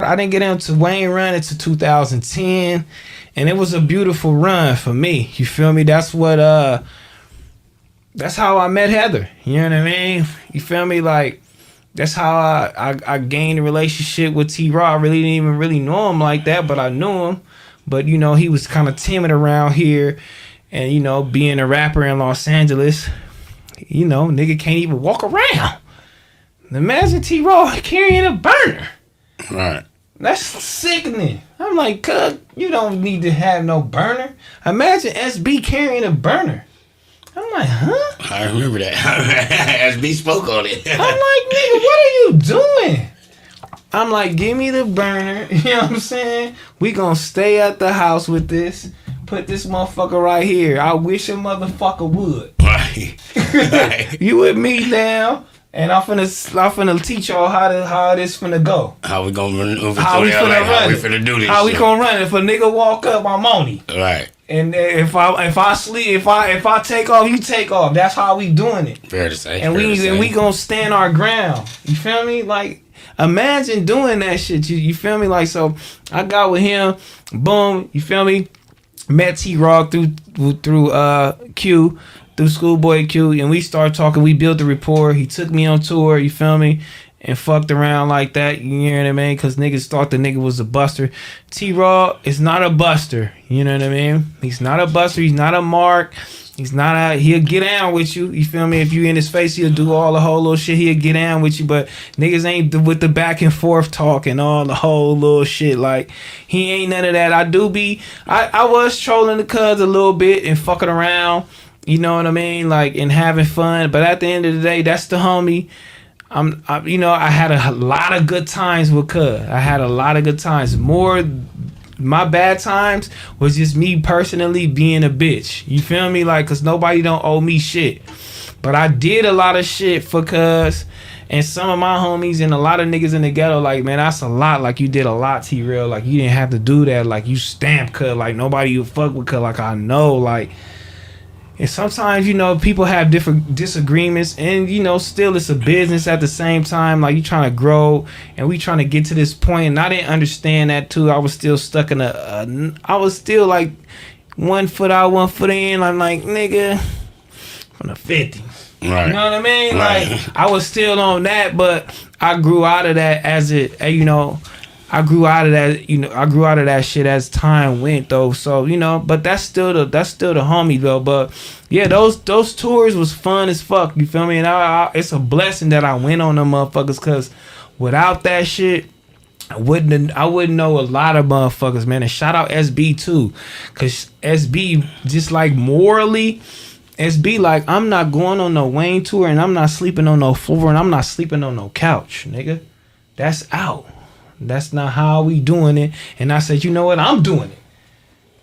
I didn't get into Wayne run until 2010, and it was a beautiful run for me. You feel me? That's how I met Heather. You know what I mean? You feel me? Like, that's how I gained a relationship with T-Rell. I really didn't even really know him like that, but I knew him. But, you know, he was kind of timid around here. And, you know, being a rapper in Los Angeles, you know, nigga can't even walk around. Imagine T-Rell carrying a burner. Right. That's sickening. I'm like, cuz, you don't need to have no burner. Imagine SB carrying a burner. I'm like, huh? I remember that. SB spoke on it. I'm like, nigga, what are you doing? I'm like, give me the burner. You know what I'm saying? We gonna stay at the house with this. Put this motherfucker right here. I wish a motherfucker would. Right. You with me now? And I'm finna teach y'all how this finna go. How we gonna run? How we finna do this? How we gonna run? If a nigga walk up, I'm on him. Right. And if I sleep, if I take off, you take off. That's how we doing it. Fair to say. And we gonna stand our ground. You feel me? Like, imagine doing that shit. You feel me? Like, so I got with him. Boom. You feel me? Met T-Rell through Q, through Schoolboy Q, and we started talking. We built the rapport. He took me on tour, you feel me, and fucked around like that, you know what I mean, because niggas thought the nigga was a buster. T-Rell is not a buster, you know what I mean? He's not a buster. He's not a mark. He'll get down with you, you feel me? If you in his face, he'll do all the whole little shit. He'll get down with you, but niggas ain't with the back and forth talk and all the whole little shit. Like, he ain't none of that. I was trolling the cuz a little bit and fucking around, you know what I mean? Like, and having fun, but at the end of the day, that's the homie. I had a lot of good times with cuz. I had a lot of good times. My bad times was just me personally being a bitch. You feel me? Like, cause nobody don't owe me shit. But I did a lot of shit for cuz. And some of my homies and a lot of niggas in the ghetto, like, man, that's a lot. Like, you did a lot, T-Rell. Like, you didn't have to do that. Like, you stamped cuz. Like, nobody you fuck with cuz. Like, I know. Like, and sometimes, you know, people have different disagreements, and, you know, still it's a business at the same time. Like, you trying to grow, and we trying to get to this point, and I didn't understand that too. I was still stuck in I was still like 1 foot out, 1 foot in. I'm like, nigga, from the 50s. Right. You know what I mean? Right. Like, I was still on that, but I grew out of that I grew out of that shit as time went though. So, you know, but that's still the homie though. But yeah, those tours was fun as fuck. You feel me? And it's a blessing that I went on them motherfuckers, cause without that shit, I wouldn't know a lot of motherfuckers, man. And shout out SB too, cause SB just like morally, SB like, I'm not going on no Wayne tour, and I'm not sleeping on no floor, and I'm not sleeping on no couch, nigga. That's out. That's not how we doing it. And I said, you know what? I'm doing it.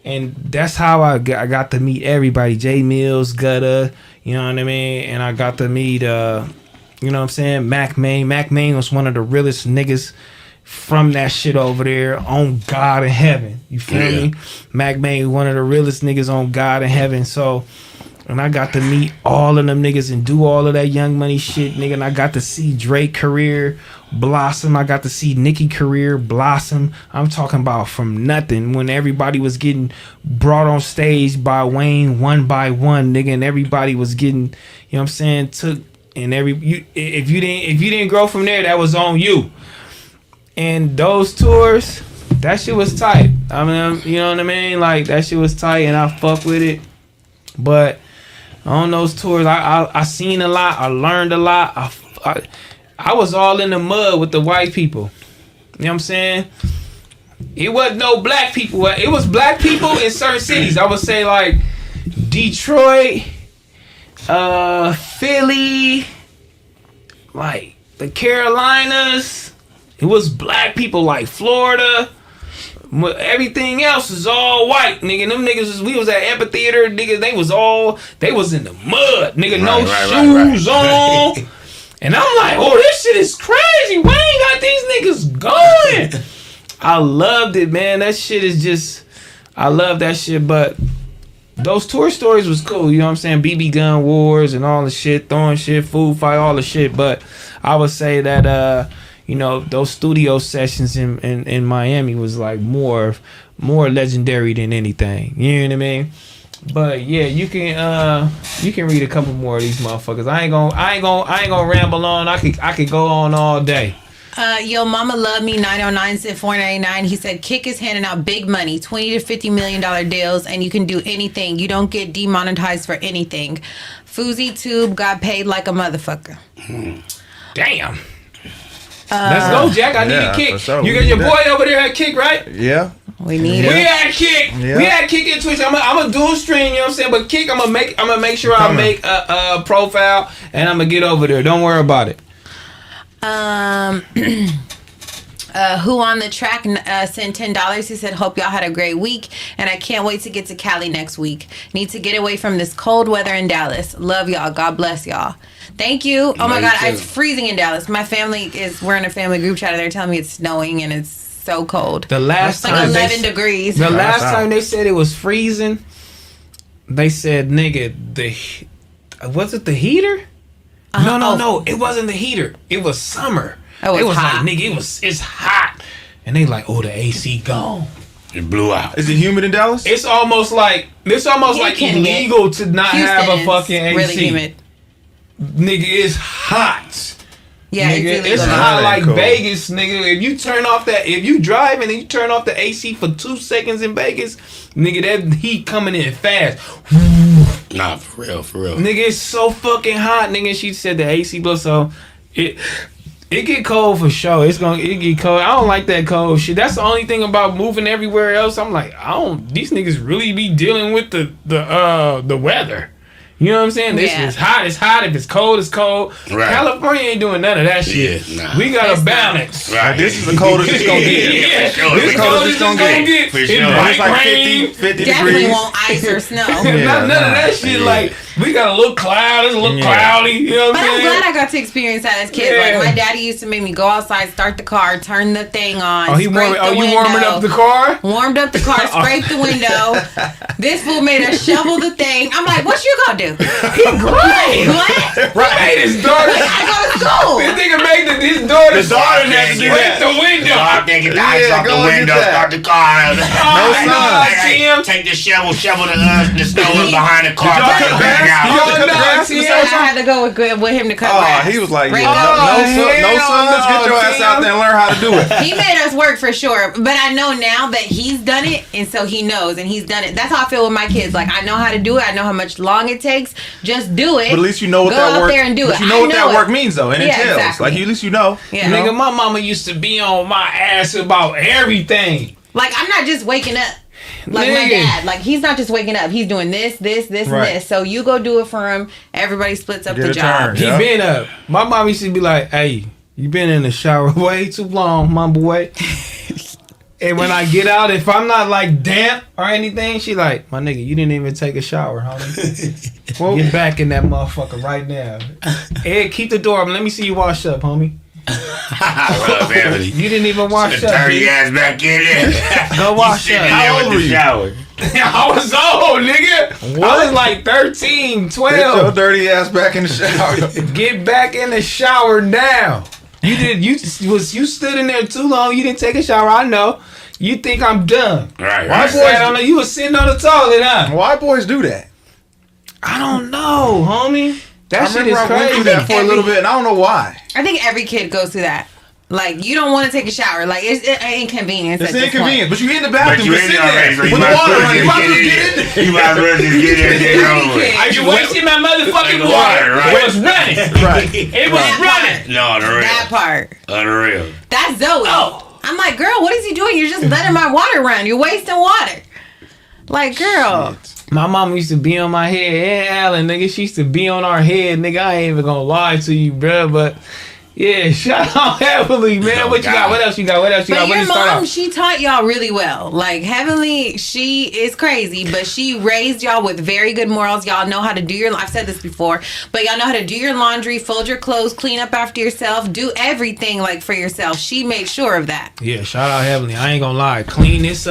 And that's how I got to meet everybody. J Mills, Gutta, you know what I mean? And I got to meet, you know what I'm saying? Mac Main. Mac Main was one of the realest niggas from that shit over there on God in heaven. You feel me? Mac Main, one of the realest niggas on God in heaven. So, and I got to meet all of them niggas and do all of that Young Money shit, nigga. And I got to see Drake career blossom. I got to see Nicki career blossom. I'm talking about from nothing, when everybody was getting brought on stage by Wayne one by one, nigga, and everybody was getting, you know what I'm saying, took, and if you didn't grow from there, that was on you. And those tours, that shit was tight. I mean, you know what I mean? Like, that shit was tight, and I fuck with it. But on those tours, I seen a lot. I learned a lot. I was all in the mud with the white people. You know what I'm saying? It wasn't no black people. It was black people in certain cities. I would say like Detroit, Philly, like the Carolinas. It was black people like Florida. Everything else is all white, nigga. Them niggas, we was at amphitheater, nigga. They was in the mud, nigga. Shoes on. And I'm like, oh, this shit is crazy. Wayne got these niggas going. I loved it, man. That shit is just, I love that shit. But those tour stories was cool, you know what I'm saying? BB gun wars and all the shit, throwing shit, food fight, all the shit. But I would say that, those studio sessions in Miami was like more legendary than anything. You know what I mean? But yeah, you can read a couple more of these motherfuckers. I ain't gonna ramble on. I could go on all day. Yo, Mama Love Me 909 said $4.99. He said Kick is handing out big money, $20 to $50 million deals, and you can do anything. You don't get demonetized for anything. Fousey Tube got paid like a motherfucker. Damn. Let's go, Jack. I need a Kick. Sure. You got your boy over there at Kick, right? Yeah. We need We it. had Kick. Yeah. We had Kick in Twitch. I'm a dual stream, you know what I'm saying? But Kick, I'm gonna make sure I make a profile and I'm gonna get over there. Don't worry about it. Who on the track sent $10. He said, hope y'all had a great week, and I can't wait to get to Cali next week. Need to get away from this cold weather in Dallas. Love y'all. God bless y'all. Thank you. Oh my God, it's freezing in Dallas. My family we're in a family group chat and they're telling me it's snowing and it's so cold. The last it's time like 11 degrees. The last time they said it was freezing, they said, nigga, was it the heater? No, it wasn't the heater. It was summer. Oh, it was hot. like, nigga, it's hot. And they like, oh, the AC gone. It blew out. Is it humid in Dallas? It's almost like illegal to not have a fucking AC. Really humid. Nigga, it's hot. Yeah, nigga, it's hot like cool. Vegas, nigga. If you drive and you turn off the AC for 2 seconds in Vegas, nigga, that heat coming in fast. Nah, for real. Nigga, it's so fucking hot, nigga. She said the AC blow, so it get cold for sure. It get cold. I don't like that cold shit. That's the only thing about moving everywhere else. I'm like, these niggas really be dealing with the weather. You know what I'm saying? This is hot. It's hot. If it's cold, it's cold. Right. California ain't doing none of that shit. Yeah, nah. We got a balance. Right. This is the coldest it's gonna get. This is the coldest it's gonna get. For sure. It's like 50 Definitely degrees. won't ice or snow. None of that shit. Like, we got a little cloud. It's a little cloudy. You know what But I'm I'm saying? glad I got to experience that as a kid. Yeah. Like, my daddy used to make me go outside, start the car, turn the thing on. You warming up the car? Warmed up the car, scraped the window. This fool made us shovel the thing. I'm like, what you gonna do? Great. What? Right. His daughter. I go to school. This nigga made his daughter's daughter has to scrape the window. I think the ice off the go window, get that. start the car. No sun. Take the shovel the snow in behind the car. Did y'all cut back grass? out. Did y'all cut grass? I had to go with him to cut grass. He was like, Right no now. son, let's get your ass out there and learn how to do it. He made us work for sure, but I know now that he's done it, and so he knows, and he's done it. That's how I feel with my kids. Like, I know how to do it. I know how much long it takes. Just do it. But at least you know what Go that out work. there and do But it. you know what that work means though, and it Yeah, entails. exactly. Like at least you know. Yeah. Nigga, my mama used to be on my ass about everything. Like, I'm not just waking up. Like my dad, like he's not just waking up. He's doing this, and this. So you go do it for him. Everybody splits up the job. He been up. My mom used to be like, "Hey, you been in the shower way too long, my boy." And when I get out, if I'm not like damp or anything, she like, "My nigga, you didn't even take a shower, homie. Well, get back in that motherfucker right now. Ed, keep the door open. Let me see you wash up, homie." You didn't even wash up. Turn your ass back in there. Go wash up. How old were you? I was old, nigga. What? I was like 13, 12. Get your dirty ass back in the shower. Get back in the shower now. You stood in there too long. You didn't take a shower. I know. You think I'm dumb. Right. You was sitting on the toilet, huh? Why boys do that? I don't know, homie. That shit is I went through crazy. that for a little bit, and I don't know why. I think every kid goes through that. Like, you don't want to take a shower. Like, it's an inconvenience. It's at this inconvenient, point. but you in the bathroom, you but sitting there so with you the might water as well running. You might as well just get in there. You might as well just get in there. over it. Are you wasting my motherfucking Like water? right. It was running. Right. It was running. No, the real. That part. Unreal. That's Zoe. Oh. I'm like, girl, what is he doing? You're just letting my water run. You're wasting water. Like, girl. My mom used to be on my head. Hey, Alan, nigga, she used to be on our head. Nigga, I ain't even gonna lie to you, bro, but... Yeah, shout out Heavenly, man. What you got? What else you got? What else you got? But What your you mom, she taught y'all really well. Like, Heavenly, she is crazy, but she raised y'all with very good morals. Y'all know how to do your... I've said this before, but y'all know how to do your laundry, fold your clothes, clean up after yourself, do everything, like, for yourself. She made sure of that. Yeah, shout out Heavenly. I ain't gonna lie. Clean this up.